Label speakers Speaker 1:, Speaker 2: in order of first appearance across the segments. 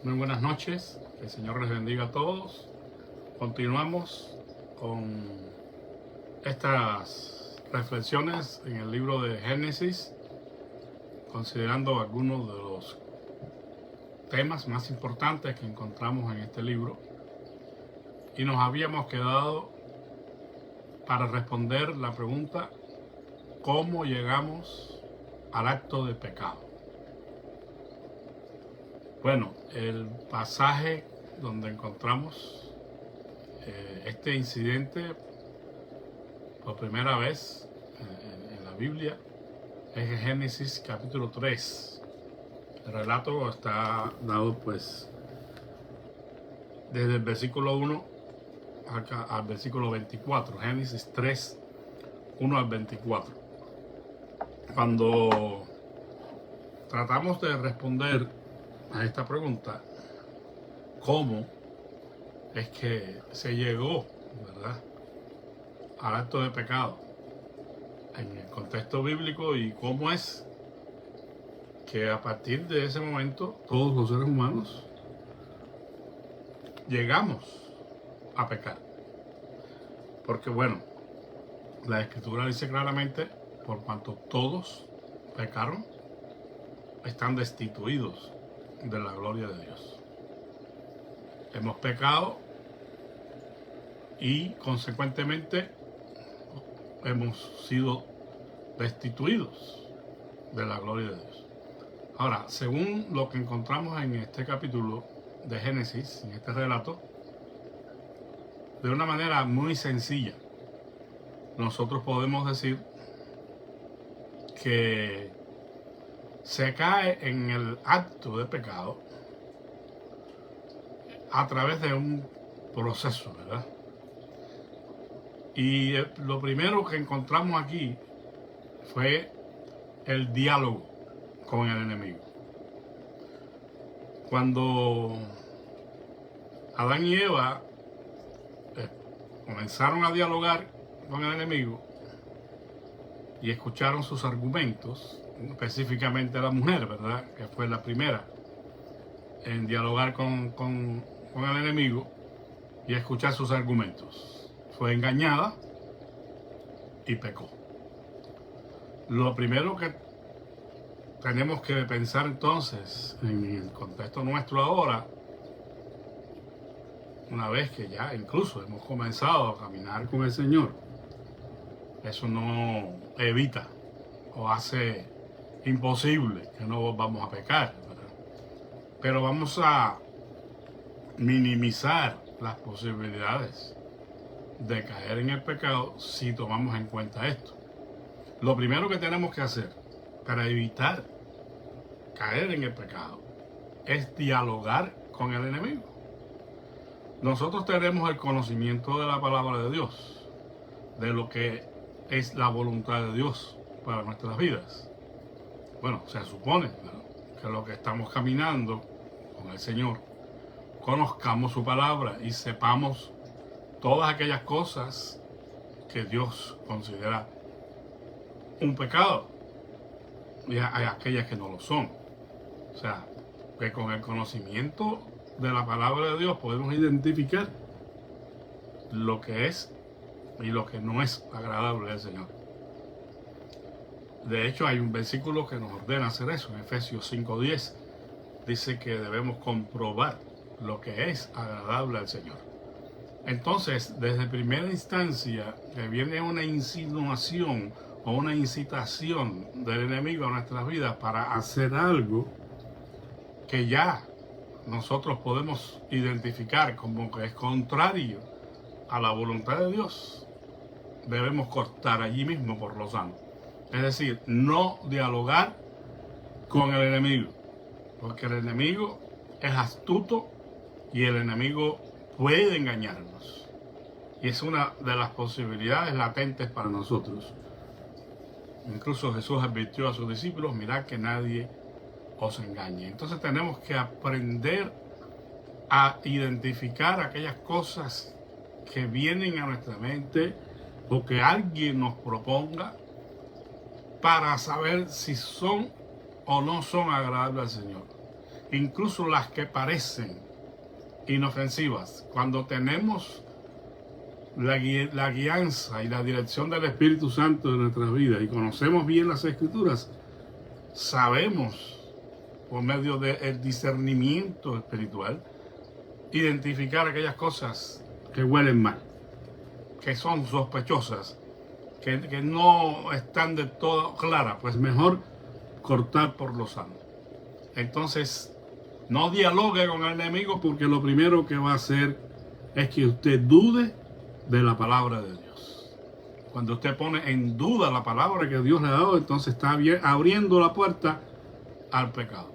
Speaker 1: Muy buenas noches, que el Señor les bendiga a todos. Continuamos con estas reflexiones en el libro de Génesis, considerando algunos de los temas más importantes que encontramos en este libro. Y nos habíamos quedado para responder la pregunta: ¿cómo llegamos al acto de pecado? Bueno, el pasaje donde encontramos este incidente por primera vez en la Biblia es en Génesis capítulo 3. El relato está dado pues desde el versículo 1 al versículo 24. Génesis 3, 1 al 24. Cuando tratamos de responder a esta pregunta, ¿cómo es que se llegó, verdad, al acto de pecado en el contexto bíblico, y cómo es que a partir de ese momento todos los seres humanos llegamos a pecar? Porque bueno, la Escritura dice claramente: por cuanto todos pecaron, están destituidos de la gloria de Dios. Hemos pecado y consecuentemente hemos sido destituidos de la gloria de Dios. Ahora, según lo que encontramos en este capítulo de Génesis, en este relato, de una manera muy sencilla, nosotros podemos decir que se cae en el acto de pecado a través de un proceso, ¿verdad? Y lo primero que encontramos aquí fue el diálogo con el enemigo. Cuando Adán y Eva comenzaron a dialogar con el enemigo y escucharon sus argumentos, específicamente la mujer, ¿verdad?, que fue la primera en dialogar con el enemigo y escuchar sus argumentos, fue engañada y pecó. Lo primero que tenemos que pensar entonces en el contexto nuestro ahora, una vez que ya incluso hemos comenzado a caminar con el Señor, eso no evita o hace imposible que no vamos a pecar, ¿verdad? Pero vamos a minimizar las posibilidades de caer en el pecado si tomamos en cuenta esto. Lo primero que tenemos que hacer para evitar caer en el pecado es dialogar con el enemigo. Nosotros tenemos el conocimiento de la palabra de Dios, de lo que es la voluntad de Dios para nuestras vidas. Bueno, se supone, ¿verdad?, que lo que estamos caminando con el Señor, conozcamos su palabra y sepamos todas aquellas cosas que Dios considera un pecado y hay aquellas que no lo son. O sea, que con el conocimiento de la palabra de Dios podemos identificar lo que es y lo que no es agradable al Señor. De hecho, hay un versículo que nos ordena hacer eso. En Efesios 5:10 dice que debemos comprobar lo que es agradable al Señor. Entonces, desde primera instancia, que viene una insinuación o una incitación del enemigo a nuestras vidas para hacer algo que ya nosotros podemos identificar como que es contrario a la voluntad de Dios, debemos cortar allí mismo por lo sano. Es decir, no dialogar con el enemigo, porque el enemigo es astuto y el enemigo puede engañarnos. Y es una de las posibilidades latentes para nosotros. Incluso Jesús advirtió a sus discípulos: mirad que nadie os engañe. Entonces tenemos que aprender a identificar aquellas cosas que vienen a nuestra mente o que alguien nos proponga para saber si son o no son agradables al Señor. incluso las que parecen inofensivas, cuando tenemos la guianza y la dirección del Espíritu Santo en nuestras vidas y conocemos bien las Escrituras, sabemos por medio del discernimiento espiritual identificar aquellas cosas que huelen mal, que son sospechosas, que no están del todo claras. Pues mejor cortar por lo sano. Entonces, no dialogue con el enemigo, porque lo primero que va a hacer es que usted dude de la palabra de Dios. Cuando usted pone en duda la palabra que Dios le ha dado, entonces está abriendo la puerta al pecado.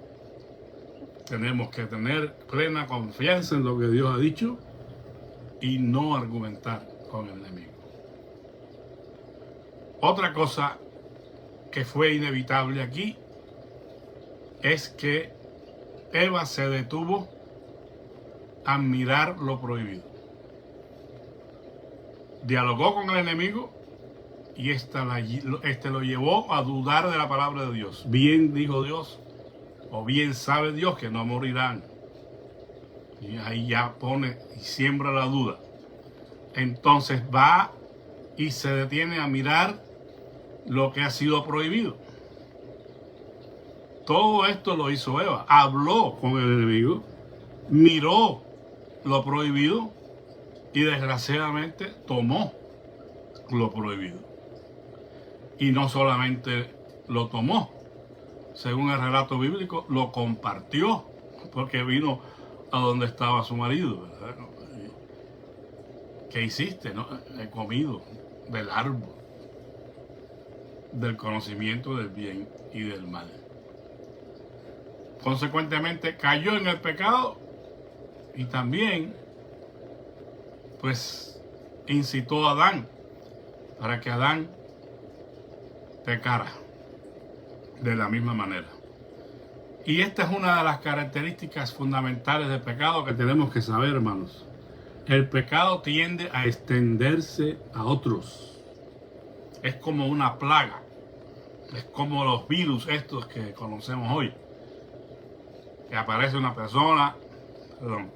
Speaker 1: Tenemos que tener plena confianza en lo que Dios ha dicho y no argumentar con el enemigo. Otra cosa que fue inevitable aquí es que Eva se detuvo a mirar lo prohibido. Dialogó con el enemigo y este lo llevó a dudar de la palabra de Dios. Bien dijo Dios, o bien sabe Dios que no morirán. Y ahí ya pone y siembra la duda. Entonces va y se detiene a mirar lo que ha sido prohibido. Todo esto lo hizo Eva. Habló con el enemigo, miró lo prohibido y desgraciadamente tomó lo prohibido. Y no solamente lo tomó, según el relato bíblico, lo compartió, porque vino a donde estaba su marido, ¿verdad? ¿Qué hiciste? No, he comido del árbol del conocimiento del bien y del mal. Consecuentemente cayó en el pecado y también pues incitó a Adán para que Adán pecara de la misma manera. Y esta es una de las características fundamentales del pecado que tenemos que saber, hermanos. El pecado tiende a extenderse a otros. Es como una plaga. Es como los virus estos que conocemos hoy. Que aparece una persona, perdón,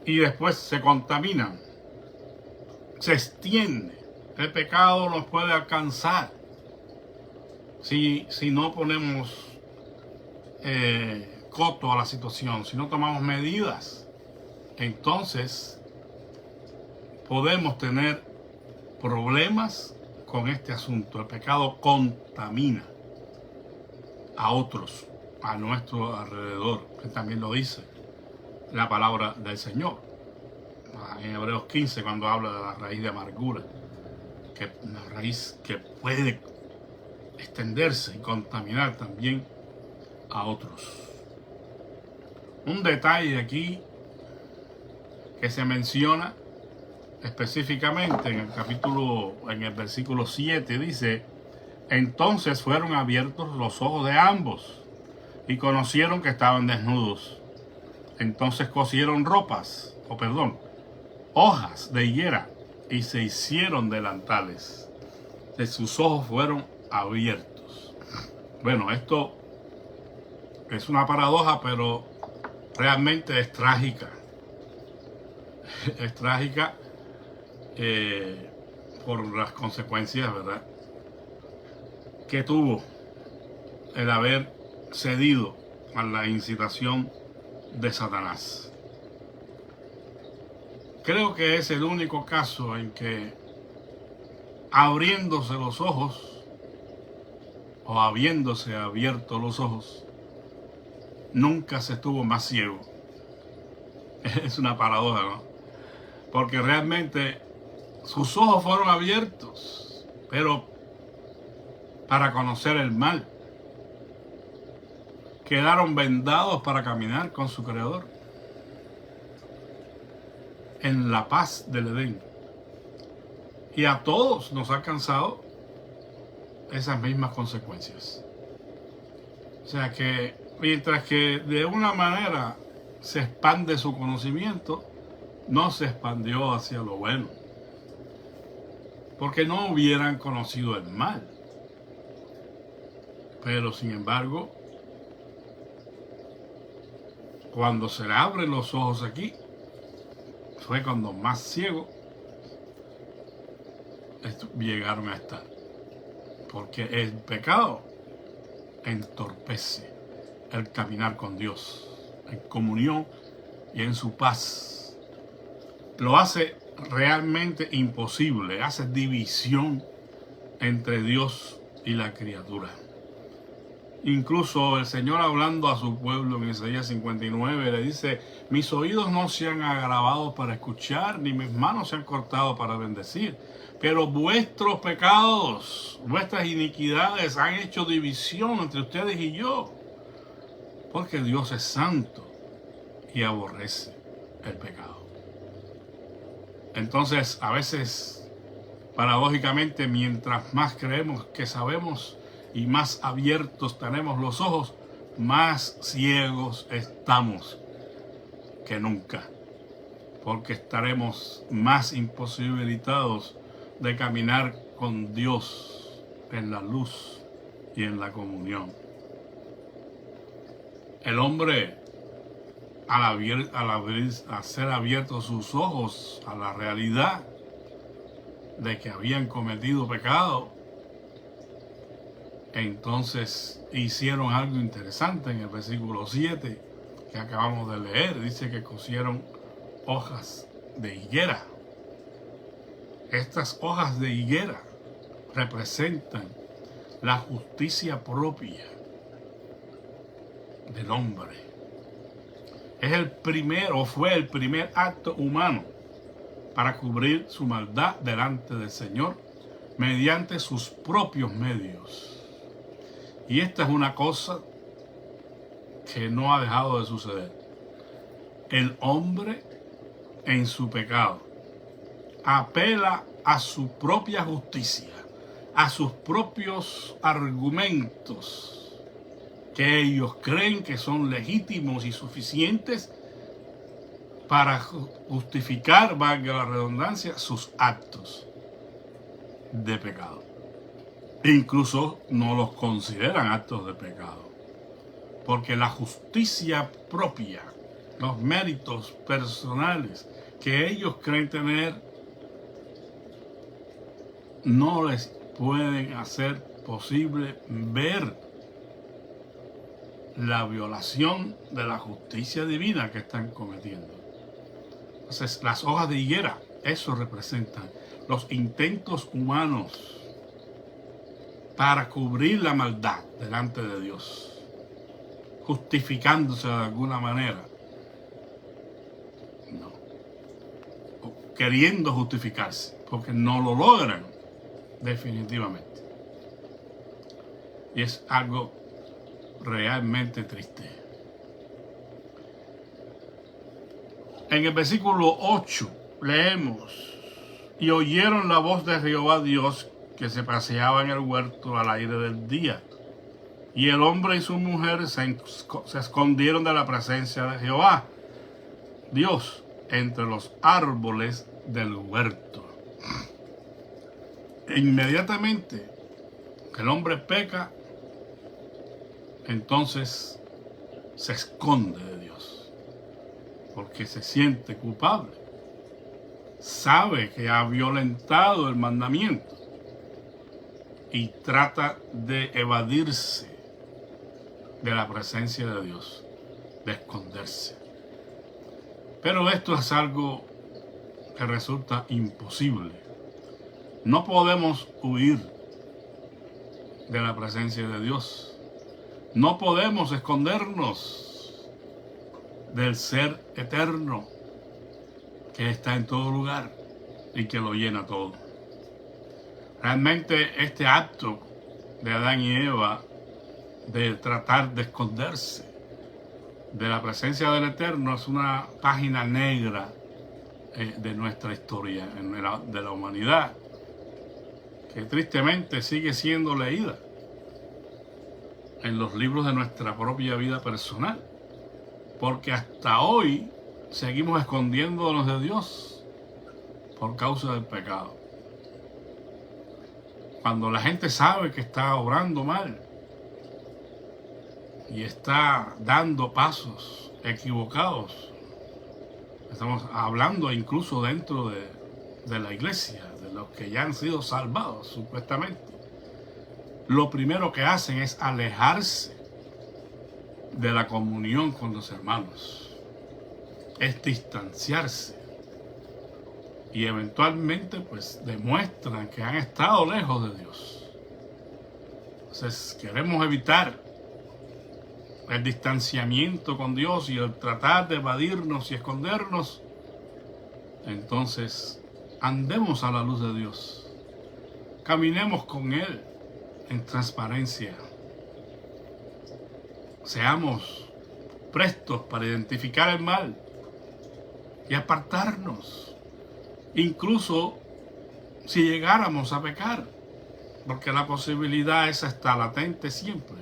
Speaker 1: y después se contaminan. Se extiende. El pecado nos puede alcanzar si no ponemos coto a la situación, si no tomamos medidas. Entonces podemos tener problemas con este asunto. El pecado contamina a otros, a nuestro alrededor, que también lo dice la palabra del Señor en Hebreos 15, cuando habla de la raíz de amargura, que una raíz que puede extenderse y contaminar también a otros. Un detalle aquí que se menciona específicamente en el versículo 7, dice: entonces fueron abiertos los ojos de ambos y conocieron que estaban desnudos. Entonces cosieron hojas de higuera y se hicieron delantales. De sus ojos fueron abiertos. Bueno, esto es una paradoja, pero realmente es trágica. Es trágica por las consecuencias, ¿verdad?, que tuvo el haber cedido a la incitación de Satanás. Creo que es el único caso en que, abriéndose los ojos o habiéndose abierto los ojos, nunca se estuvo más ciego. Es una paradoja, ¿no? Porque realmente sus ojos fueron abiertos, pero para conocer el mal. Quedaron vendados para caminar con su Creador en la paz del Edén. Y a todos nos ha alcanzado esas mismas consecuencias. O sea que mientras que de una manera se expande su conocimiento, no se expandió hacia lo bueno, porque no hubieran conocido el mal. Pero sin embargo, cuando se le abren los ojos aquí, fue cuando más ciego llegaron a estar. Porque el pecado entorpece el caminar con Dios, en comunión y en su paz. Lo hace realmente imposible, hace división entre Dios y la criatura. Incluso el Señor, hablando a su pueblo en Isaías 59, le dice: mis oídos no se han agravado para escuchar, ni mis manos se han cortado para bendecir, pero vuestros pecados, vuestras iniquidades han hecho división entre ustedes y yo, porque Dios es santo y aborrece el pecado. Entonces, a veces, paradójicamente, mientras más creemos que sabemos y más abiertos tenemos los ojos, más ciegos estamos que nunca, porque estaremos más imposibilitados de caminar con Dios en la luz y en la comunión. El hombre, al ser abiertos sus ojos a la realidad de que habían cometido pecado, entonces hicieron algo interesante en el versículo 7 que acabamos de leer. Dice que cosieron hojas de higuera. Estas hojas de higuera representan la justicia propia del hombre. Fue el primer acto humano para cubrir su maldad delante del Señor mediante sus propios medios. Y esta es una cosa que no ha dejado de suceder. El hombre, en su pecado, apela a su propia justicia, a sus propios argumentos que ellos creen que son legítimos y suficientes para justificar, valga la redundancia, sus actos de pecado. Incluso no los consideran actos de pecado, porque la justicia propia, los méritos personales que ellos creen tener, no les pueden hacer posible ver la violación de la justicia divina que están cometiendo. Entonces, las hojas de higuera, eso representan los intentos humanos para cubrir la maldad delante de Dios, justificándose de alguna manera, no, o queriendo justificarse, porque no lo logran definitivamente. Y es algo realmente triste. En el versículo 8 leemos: y oyeron la voz de Jehová Dios que se paseaba en el huerto al aire del día. Y el hombre y su mujer se escondieron de la presencia de Jehová Dios entre los árboles del huerto. E inmediatamente que el hombre peca, entonces se esconde de Dios, porque se siente culpable. Sabe que ha violentado el mandamiento y trata de evadirse de la presencia de Dios, de esconderse. Pero esto es algo que resulta imposible. No podemos huir de la presencia de Dios. No podemos escondernos del ser eterno que está en todo lugar y que lo llena todo. Realmente este acto de Adán y Eva de tratar de esconderse de la presencia del Eterno es una página negra de nuestra historia, de la humanidad, que tristemente sigue siendo leída en los libros de nuestra propia vida personal, porque hasta hoy seguimos escondiéndonos de Dios por causa del pecado. Cuando la gente sabe que está obrando mal y está dando pasos equivocados. Estamos hablando incluso dentro de la iglesia, de los que ya han sido salvados, supuestamente. Lo primero que hacen es alejarse de la comunión con los hermanos. Es distanciarse. Y eventualmente pues demuestran que han estado lejos de Dios. Entonces queremos evitar el distanciamiento con Dios y el tratar de evadirnos y escondernos. Entonces andemos a la luz de Dios. Caminemos con Él en transparencia. Seamos prestos para identificar el mal y apartarnos. Incluso si llegáramos a pecar, porque la posibilidad esa está latente siempre.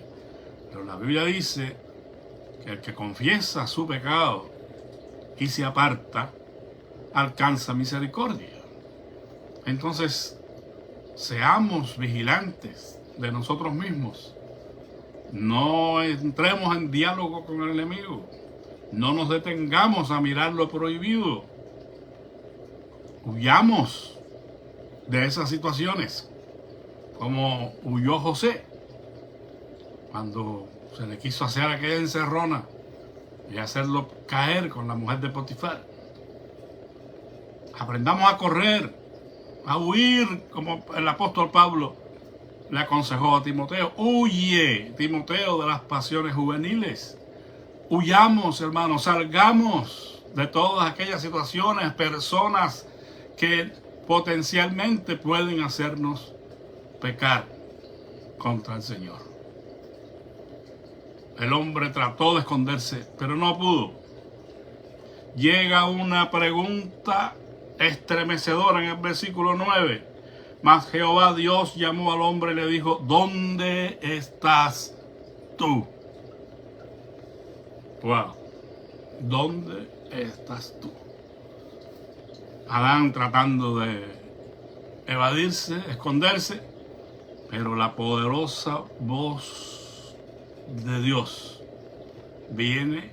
Speaker 1: Pero la Biblia dice que el que confiesa su pecado y se aparta, alcanza misericordia. Entonces, seamos vigilantes de nosotros mismos. No entremos en diálogo con el enemigo. No nos detengamos a mirar lo prohibido. Huyamos de esas situaciones, como huyó José cuando se le quiso hacer aquella encerrona y hacerlo caer con la mujer de Potifar. Aprendamos a correr, a huir, como el apóstol Pablo le aconsejó a Timoteo. Huye, Timoteo, de las pasiones juveniles. Huyamos, hermanos, salgamos de todas aquellas situaciones, personas que potencialmente pueden hacernos pecar contra el Señor. El hombre trató de esconderse, pero no pudo. Llega una pregunta estremecedora en el versículo 9. Mas Jehová Dios llamó al hombre y le dijo: ¿dónde estás tú? Wow. ¿Dónde estás tú? Adán tratando de evadirse, esconderse, pero la poderosa voz de Dios viene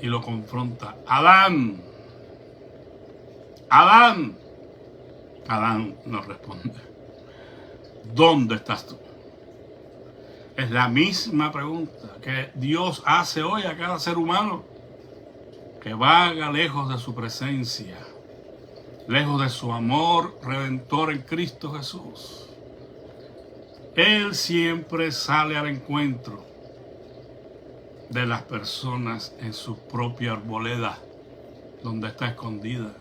Speaker 1: y lo confronta. Adán, Adán. Adán no responde. ¿Dónde estás tú? Es la misma pregunta que Dios hace hoy a cada ser humano que vaga lejos de su presencia, lejos de su amor redentor en Cristo Jesús. Él siempre sale al encuentro de las personas en su propia arboleda, donde está escondida.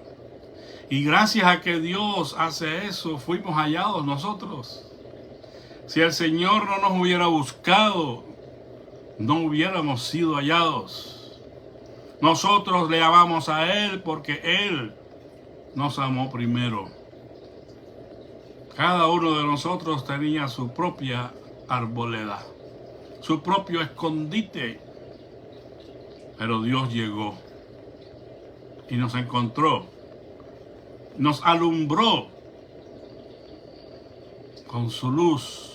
Speaker 1: Y gracias a que Dios hace eso, fuimos hallados nosotros. Si el Señor no nos hubiera buscado, no hubiéramos sido hallados. Nosotros le amamos a Él porque Él nos amó primero. Cada uno de nosotros tenía su propia arboleda, su propio escondite. Pero Dios llegó y nos encontró, nos alumbró con su luz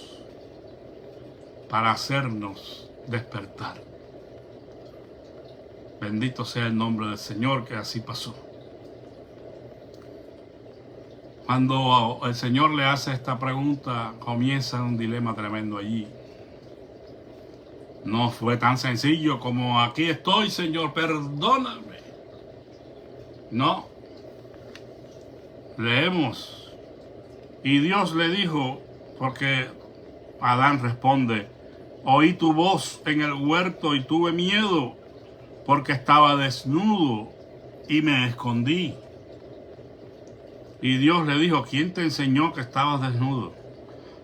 Speaker 1: para hacernos despertar. Bendito sea el nombre del Señor, que así pasó. Cuando el Señor le hace esta pregunta, comienza un dilema tremendo allí. No fue tan sencillo como: aquí estoy, Señor, perdóname. No. Leemos. Y Dios le dijo, porque Adán responde: oí tu voz en el huerto y tuve miedo, porque estaba desnudo y me escondí. Y Dios le dijo: ¿quién te enseñó que estabas desnudo?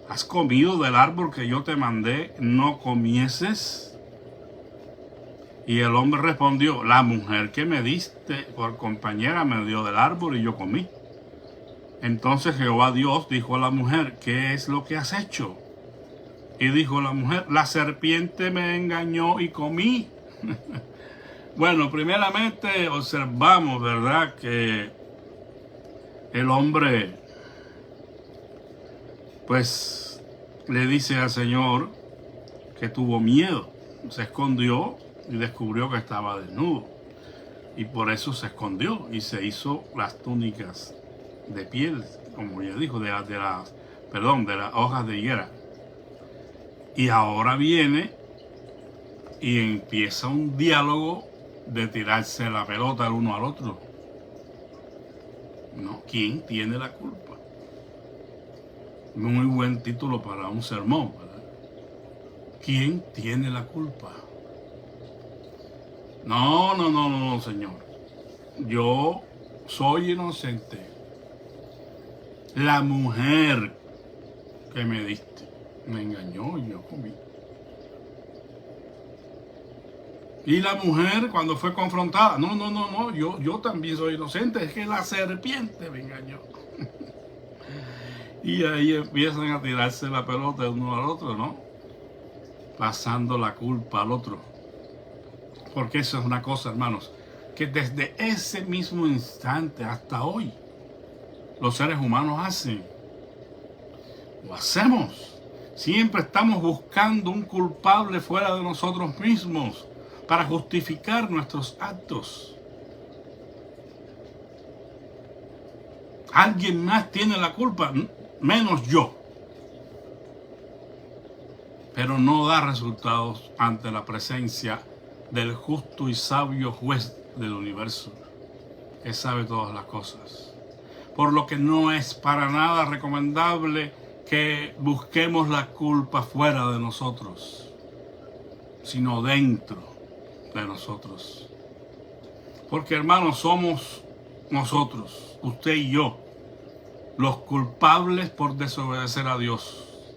Speaker 1: ¿Has comido del árbol que yo te mandé no comieses? Y el hombre respondió: la mujer que me diste por compañera me dio del árbol y yo comí. Entonces Jehová Dios dijo a la mujer: ¿qué es lo que has hecho? Y dijo la mujer: la serpiente me engañó y comí. Bueno, primeramente observamos, ¿verdad?, que el hombre pues le dice al Señor que tuvo miedo, se escondió y descubrió que estaba desnudo. Y por eso se escondió y se hizo las túnicas de piel, como ya dijo, de las hojas de higuera. Y ahora viene y empieza un diálogo de tirarse la pelota el uno al otro. ¿No? ¿Quién tiene la culpa? Muy buen título para un sermón, ¿verdad? ¿Quién tiene la culpa? No, señor. Yo soy inocente. La mujer que me diste me engañó y yo comí. Y la mujer cuando fue confrontada, no, yo también soy inocente, es que la serpiente me engañó. Y ahí empiezan a tirarse la pelota de uno al otro, ¿no? Pasando la culpa al otro. Porque eso es una cosa, hermanos, que desde ese mismo instante hasta hoy, los seres humanos hacen. Lo hacemos. Siempre estamos buscando un culpable fuera de nosotros mismos para justificar nuestros actos. Alguien más tiene la culpa, menos yo. Pero no da resultados ante la presencia del justo y sabio juez del universo, que sabe todas las cosas. Por lo que no es para nada recomendable que busquemos la culpa fuera de nosotros, sino dentro de nosotros. Porque, hermanos, somos nosotros, usted y yo, los culpables por desobedecer a Dios,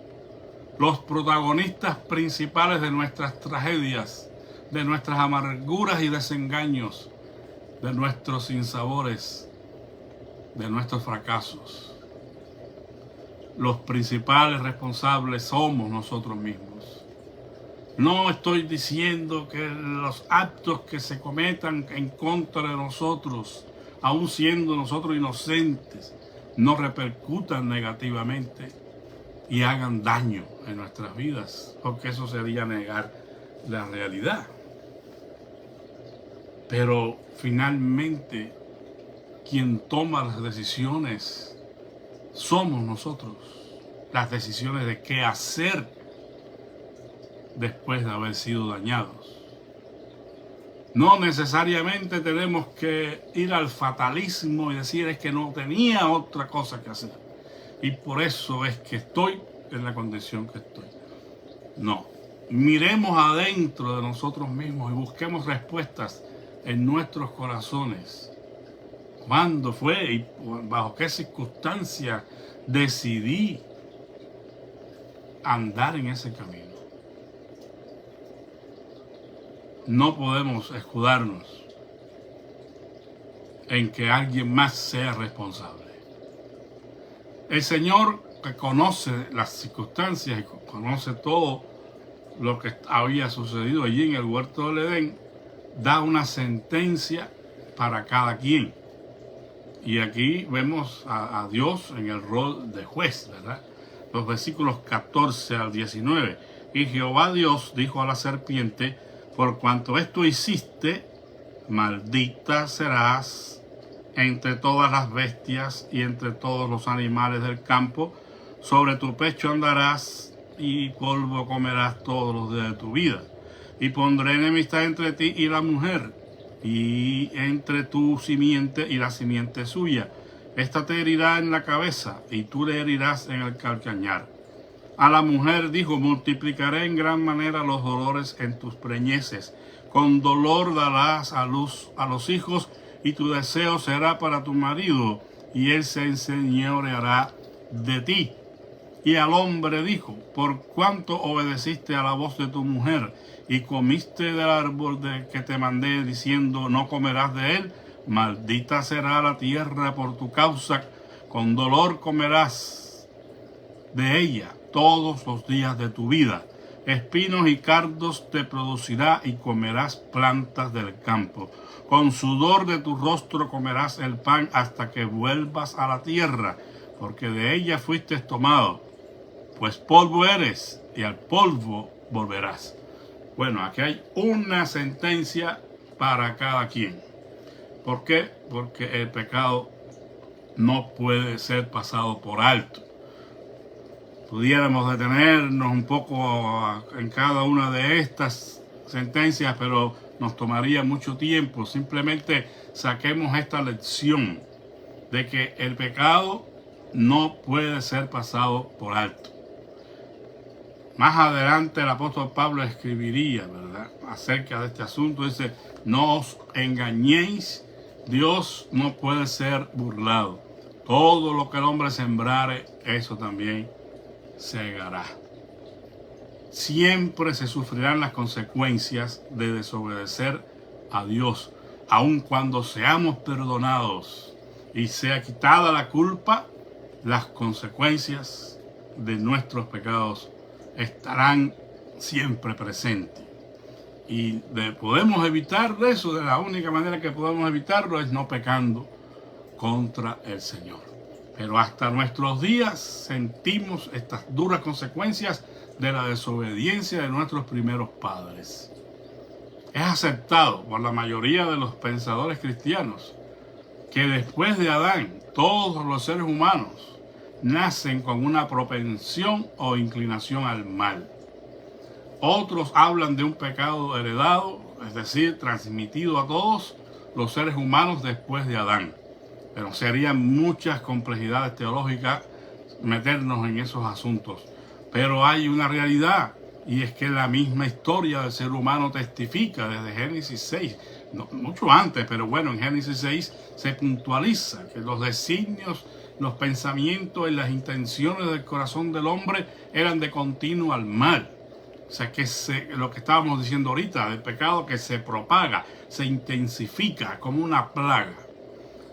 Speaker 1: los protagonistas principales de nuestras tragedias, de nuestras amarguras y desengaños, de nuestros sinsabores, de nuestros fracasos. Los principales responsables somos nosotros mismos. No estoy diciendo que los actos que se cometan en contra de nosotros, aun siendo nosotros inocentes, no repercutan negativamente y hagan daño en nuestras vidas, porque eso sería negar la realidad. Pero finalmente, quien toma las decisiones somos nosotros. Las decisiones de qué hacer después de haber sido dañados. No necesariamente tenemos que ir al fatalismo y decir es que no tenía otra cosa que hacer. Y por eso es que estoy en la condición que estoy. No. Miremos adentro de nosotros mismos y busquemos respuestas en nuestros corazones. ¿Cuándo fue y bajo qué circunstancias decidí andar en ese camino? No podemos escudarnos en que alguien más sea responsable. El Señor, que conoce las circunstancias y conoce todo lo que había sucedido allí en el huerto del Edén, da una sentencia para cada quien. Y aquí vemos a Dios en el rol de juez, ¿verdad? Los versículos 14 al 19. Y Jehová Dios dijo a la serpiente: por cuanto esto hiciste, maldita serás entre todas las bestias y entre todos los animales del campo. Sobre tu pecho andarás y polvo comerás todos los días de tu vida. Y pondré enemistad entre ti y la mujer, y entre tu simiente y la simiente suya. Esta te herirá en la cabeza, y tú le herirás en el calcañar. A la mujer dijo: multiplicaré en gran manera los dolores en tus preñeces. Con dolor darás a luz a los hijos, y tu deseo será para tu marido, y él se enseñoreará de ti. Y al hombre dijo: por cuanto obedeciste a la voz de tu mujer, y comiste del árbol que te mandé, diciendo: no comerás de él, maldita será la tierra por tu causa, con dolor comerás de ella todos los días de tu vida. Espinos y cardos te producirá, y comerás plantas del campo. Con sudor de tu rostro comerás el pan hasta que vuelvas a la tierra, porque de ella fuiste tomado, pues polvo eres, y al polvo volverás. Bueno, aquí hay una sentencia para cada quien. ¿Por qué? Porque el pecado no puede ser pasado por alto. Pudiéramos detenernos un poco en cada una de estas sentencias, pero nos tomaría mucho tiempo. Simplemente saquemos esta lección de que el pecado no puede ser pasado por alto. Más adelante el apóstol Pablo escribiría, ¿verdad?, acerca de este asunto. Dice, no os engañéis, Dios no puede ser burlado. Todo lo que el hombre sembrare, eso también segará. Siempre se sufrirán las consecuencias de desobedecer a Dios, aun cuando seamos perdonados y sea quitada la culpa. Las consecuencias de nuestros pecados estarán siempre presentes. Y podemos evitar eso, de la única manera que podemos evitarlo es no pecando contra el Señor. Pero hasta nuestros días sentimos estas duras consecuencias de la desobediencia de nuestros primeros padres. Es aceptado por la mayoría de los pensadores cristianos que después de Adán, todos los seres humanos nacen con una propensión o inclinación al mal. Otros hablan de un pecado heredado, es decir, transmitido a todos los seres humanos después de Adán. Pero serían muchas complejidades teológicas meternos en esos asuntos. Pero hay una realidad, y es que la misma historia del ser humano testifica desde Génesis 6, no, mucho antes, pero bueno, en Génesis 6 se puntualiza que los designios, los pensamientos y las intenciones del corazón del hombre eran de continuo al mal. O sea, que lo que estábamos diciendo ahorita, del pecado que se propaga, se intensifica como una plaga.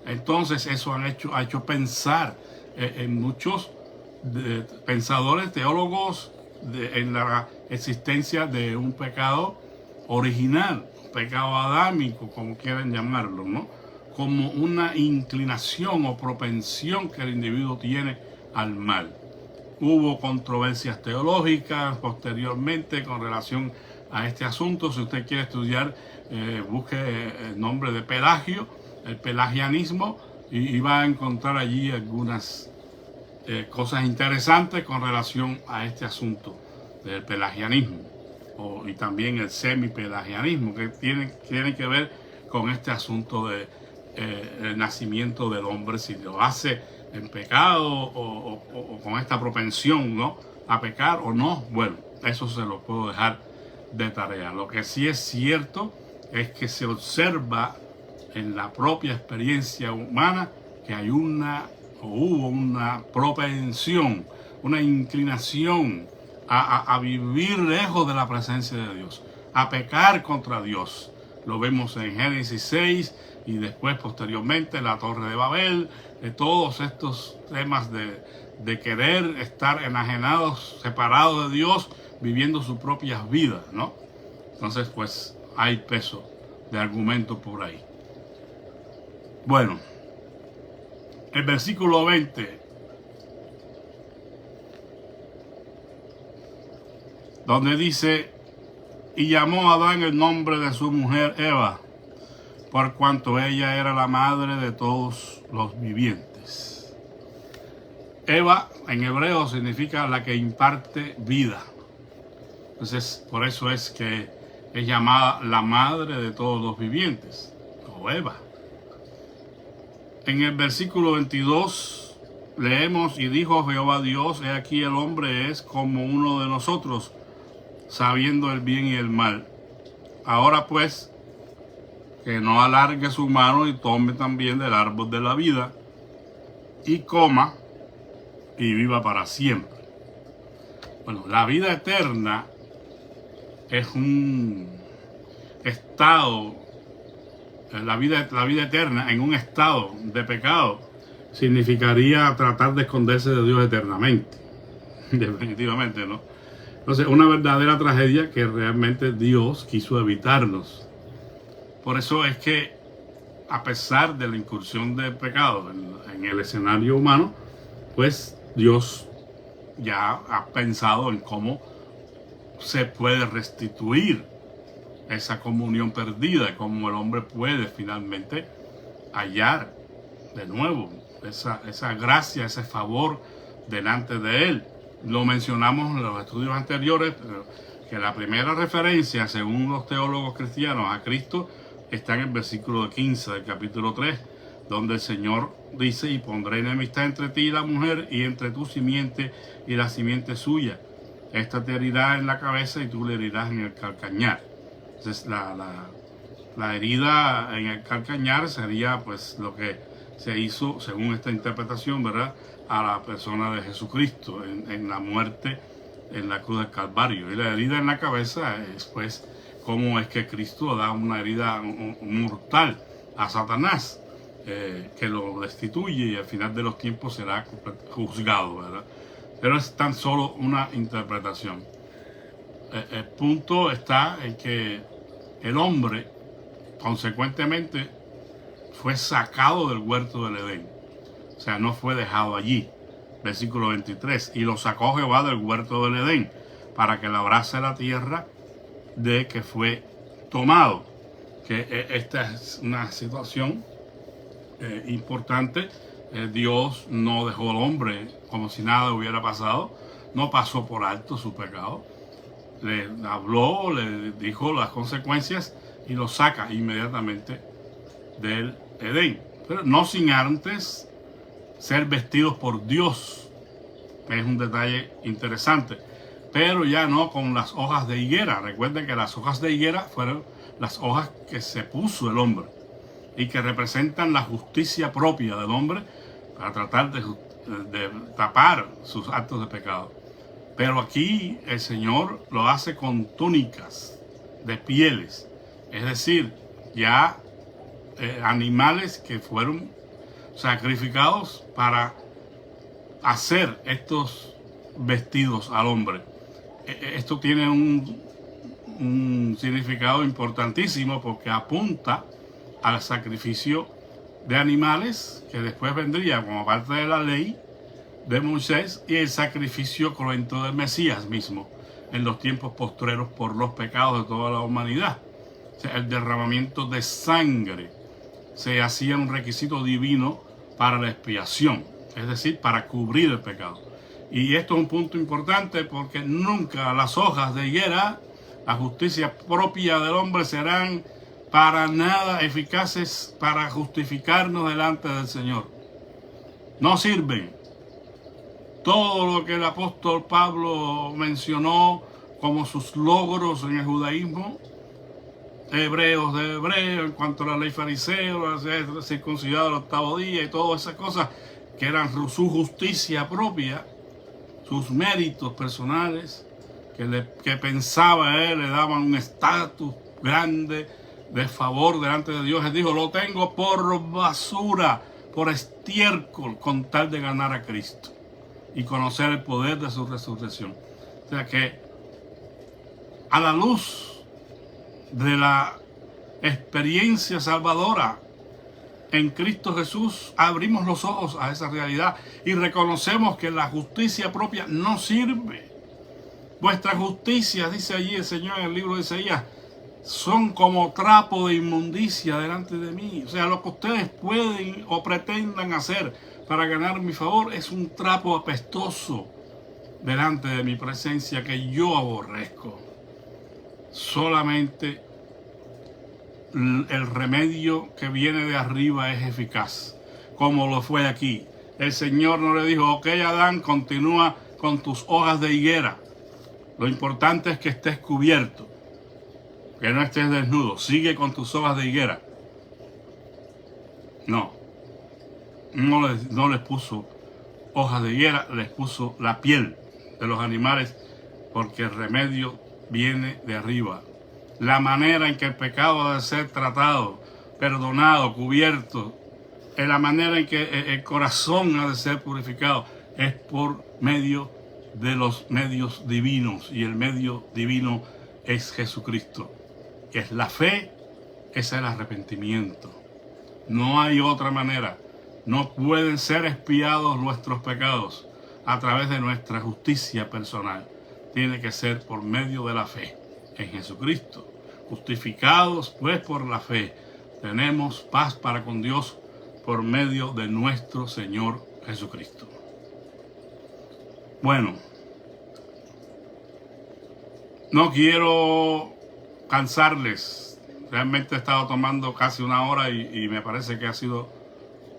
Speaker 1: Entonces eso ha hecho pensar en muchos pensadores, teólogos, en la existencia de un pecado original, un pecado adámico, como quieran llamarlo, ¿no? Como una inclinación o propensión que el individuo tiene al mal. Hubo controversias teológicas posteriormente con relación a este asunto. Si usted quiere estudiar, busque el nombre de Pelagio, el pelagianismo, y va a encontrar allí algunas cosas interesantes con relación a este asunto del pelagianismo, y también el semipelagianismo, que tiene que ver con este asunto de el nacimiento del hombre, si lo hace en pecado o con esta propensión, ¿no?, a pecar o no. Bueno, eso se lo puedo dejar de tarea. Lo que sí es cierto es que se observa en la propia experiencia humana que hay hubo una propensión, una inclinación a vivir lejos de la presencia de Dios, a pecar contra Dios. Lo vemos en Génesis 6 y después posteriormente en la Torre de Babel, todos estos temas de querer estar enajenados, separados de Dios, viviendo sus propias vidas, ¿no? Entonces, pues hay peso de argumento por ahí. Bueno, el versículo 20, donde dice, y llamó a Adán el nombre de su mujer Eva, por cuanto ella era la madre de todos los vivientes. Eva en hebreo significa la que imparte vida. Entonces, por eso es que es llamada la madre de todos los vivientes, o Eva. En el versículo 22 leemos, y dijo Jehová Dios, he aquí el hombre es como uno de nosotros, sabiendo el bien y el mal. Ahora pues, que no alargue su mano y tome también del árbol de la vida, y coma, y viva para siempre. Bueno, la vida eterna es un estado, la vida eterna en un estado de pecado significaría tratar de esconderse de Dios eternamente. Definitivamente, ¿no? Entonces, una verdadera tragedia que realmente Dios quiso evitarnos. Por eso es que, a pesar de la incursión del pecado en el escenario humano, pues Dios ya ha pensado en cómo se puede restituir esa comunión perdida, cómo el hombre puede finalmente hallar de nuevo esa gracia, ese favor delante de él. Lo mencionamos en los estudios anteriores, que la primera referencia, según los teólogos cristianos, a Cristo está en el versículo 15 del capítulo 3, donde el Señor dice: y pondré enemistad entre ti y la mujer, y entre tu simiente y la simiente suya. Esta te herirá en la cabeza y tú le herirás en el calcañar. Entonces la herida en el calcañar sería pues lo que se hizo, según esta interpretación, ¿verdad?, a la persona de Jesucristo en la muerte en la cruz del Calvario. Y la herida en la cabeza es pues cómo es que Cristo da una herida mortal a Satanás, que lo destituye y al final de los tiempos será juzgado, ¿verdad? Pero es tan solo una interpretación. El punto está en que el hombre, consecuentemente, fue sacado del huerto del Edén. O sea, no fue dejado allí. Versículo 23. Y lo sacó Jehová del huerto del Edén, para que labrase la tierra de que fue tomado. Que esta es una situación importante. Dios no dejó al hombre como si nada hubiera pasado. No pasó por alto su pecado. Le habló, le dijo las consecuencias y lo saca inmediatamente del Edén. Pero no sin antes ser vestidos por Dios. Es un detalle interesante. Pero ya no con las hojas de higuera. Recuerden que las hojas de higuera fueron las hojas que se puso el hombre y que representan la justicia propia del hombre para tratar de tapar sus actos de pecado. Pero aquí el Señor lo hace con túnicas de pieles, es decir, ya animales que fueron sacrificados para hacer estos vestidos al hombre. Esto tiene un significado importantísimo porque apunta al sacrificio de animales que después vendría como parte de la ley de Moisés y el sacrificio cruento del Mesías mismo en los tiempos postreros por los pecados de toda la humanidad. O sea, el derramamiento de sangre se hacía un requisito divino para la expiación, es decir, para cubrir el pecado. Y esto es un punto importante porque nunca las hojas de higuera, la justicia propia del hombre, serán para nada eficaces para justificarnos delante del Señor. No sirven. Todo lo que el apóstol Pablo mencionó como sus logros en el judaísmo, hebreos de hebreo, en cuanto a la ley fariseo, circuncidado al octavo día y todas esas cosas que eran su justicia propia, sus méritos personales, que pensaba él le daban un estatus grande de favor delante de Dios. Él dijo: lo tengo por basura, por estiércol, con tal de ganar a Cristo y conocer el poder de su resurrección. O sea que a la luz de la experiencia salvadora en Cristo Jesús, abrimos los ojos a esa realidad y reconocemos que la justicia propia no sirve. Vuestra justicia, dice allí el Señor en el libro de Isaías, son como trapo de inmundicia delante de mí. O sea, lo que ustedes pueden o pretendan hacer para ganar mi favor es un trapo apestoso delante de mi presencia que yo aborrezco. Solamente el remedio que viene de arriba es eficaz, como lo fue aquí. El Señor no le dijo: ok, Adán, continúa con tus hojas de higuera. Lo importante es que estés cubierto, que no estés desnudo. Sigue con tus hojas de higuera. No les puso hojas de higuera, les puso la piel de los animales, porque el remedio viene de arriba. La manera en que el pecado ha de ser tratado, perdonado, cubierto, en la manera en que el corazón ha de ser purificado, es por medio de los medios divinos, y el medio divino es Jesucristo. Es la fe, es el arrepentimiento. No hay otra manera. No pueden ser expiados nuestros pecados a través de nuestra justicia personal. tiene que ser por medio de la fe en Jesucristo. Justificados pues por la fe, tenemos paz para con Dios por medio de nuestro Señor Jesucristo. Bueno, no quiero cansarles. Realmente he estado tomando casi una hora y me parece que ha sido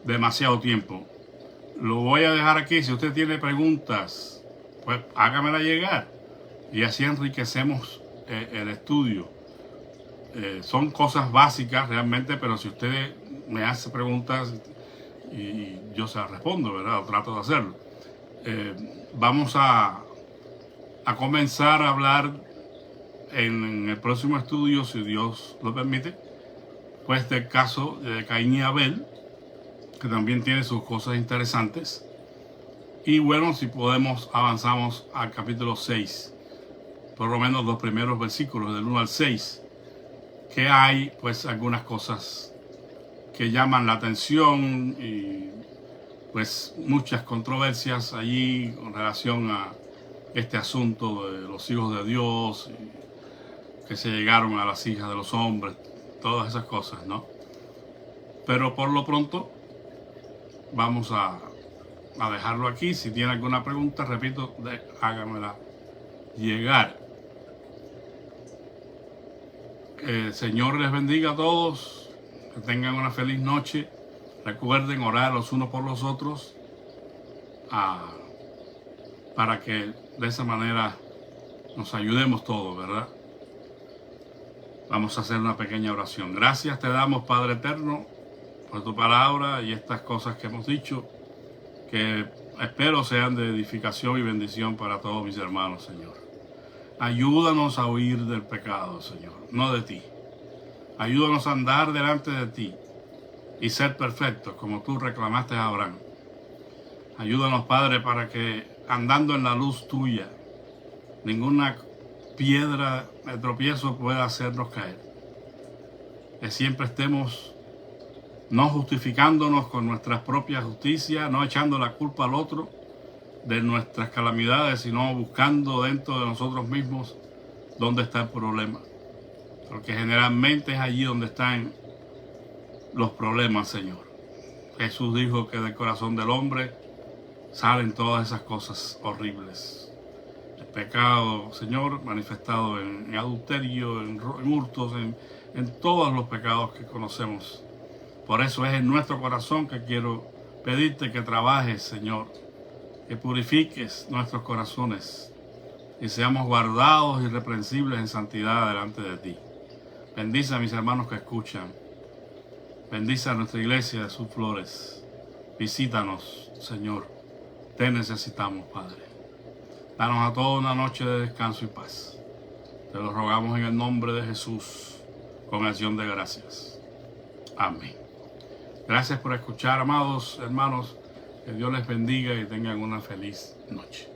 Speaker 1: demasiado tiempo. Lo voy a dejar aquí. Si usted tiene preguntas, pues hágamela llegar y así enriquecemos el estudio. Son cosas básicas realmente, pero si usted me hace preguntas y yo se las respondo, ¿verdad? O trato de hacerlo. Vamos a comenzar a hablar en el próximo estudio, si Dios lo permite, pues del caso de Caín y Abel, que también tiene sus cosas interesantes. Y bueno, si podemos, avanzamos al capítulo 6, por lo menos los primeros versículos, del 1 al 6, que hay pues algunas cosas que llaman la atención y pues muchas controversias allí con relación a este asunto de los hijos de Dios, que se llegaron a las hijas de los hombres, todas esas cosas, ¿no? Pero por lo pronto vamos a dejarlo aquí. Si tiene alguna pregunta, repito, háganmela llegar. Que el Señor les bendiga a todos, que tengan una feliz noche. Recuerden orar los unos por los otros para que de esa manera nos ayudemos todos, ¿verdad? Vamos a hacer una pequeña oración. Gracias te damos, Padre eterno, por tu palabra y estas cosas que hemos dicho, que espero sean de edificación y bendición para todos mis hermanos, Señor. Ayúdanos a huir del pecado, Señor, no de ti. Ayúdanos a andar delante de ti y ser perfectos como tú reclamaste a Abraham. Ayúdanos, Padre, para que andando en la luz tuya, ninguna piedra de tropiezo pueda hacernos caer. Que siempre estemos no justificándonos con nuestras propias justicias, no echando la culpa al otro de nuestras calamidades, sino buscando dentro de nosotros mismos dónde está el problema. Porque generalmente es allí donde están los problemas, Señor. Jesús dijo que del corazón del hombre salen todas esas cosas horribles. El pecado, Señor, manifestado en adulterio, en hurtos, en todos los pecados que conocemos. Por eso es en nuestro corazón que quiero pedirte que trabajes, Señor, que purifiques nuestros corazones y seamos guardados irreprensibles en santidad delante de ti. Bendice a mis hermanos que escuchan. Bendice a nuestra iglesia de sus flores. Visítanos, Señor. Te necesitamos, Padre. Danos a todos una noche de descanso y paz. Te lo rogamos en el nombre de Jesús, con acción de gracias. Amén. Gracias por escuchar, amados hermanos. Que Dios les bendiga y tengan una feliz noche.